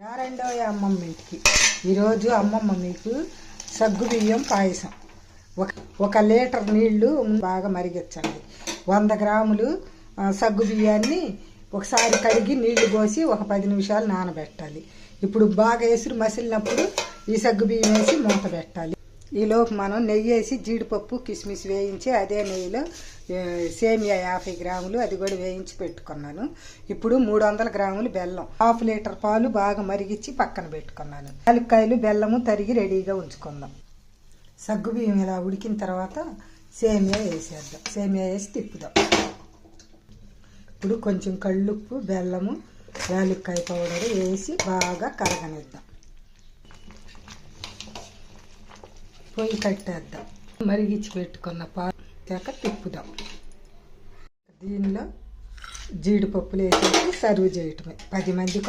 రెండో అమ్మమ్మ ఇంటికి ఈరోజు అమ్మమ్మ మీకు సగ్గుబియ్యం పాయసం ఒక లీటర్ నీళ్లు బాగా మరిగించండి. 100 గ్రాములు సగ్గుబియ్యాన్ని ఒకసారి కడిగి నీళ్లు పోసి ఒక 10 నిమిషాలు నానబెట్టాలి. ఇప్పుడు బాగా ఎసురు మసిలినప్పుడు ఈ సగ్గుబియ్యం వేసి మూత పెట్టాలి. ఈలోపు మనం నెయ్యి వేసి జీడిపప్పు కిస్మిస్ వేయించి అదే నెయ్యిలో సేమియా 50 గ్రాములు అది కూడా వేయించి పెట్టుకున్నాను. ఇప్పుడు 300 గ్రాములు బెల్లం, 1/2 లీటర్ పాలు బాగా మరిగించి పక్కన పెట్టుకున్నాను. యాలక్కాయలు బెల్లము తరిగి రెడీగా ఉంచుకుందాం. సగ్గుబియ్యం ఇలా ఉడికిన తర్వాత సేమియా వేసేద్దాం. సేమియా వేసి తిప్పుదాం. ఇప్పుడు కొంచెం కళ్ళుప్పు, బెల్లము, యాలక్కాయ పౌడర్ వేసి బాగా కరగనిద్దాం. పొయ్యి కట్టేద్దాం. మరిగించి పెట్టుకున్న పాలు తిప్పుదాం. దీనిలో జీడిపప్పులు వేసేసి సర్వ్ చేయటమే. 10 మందికి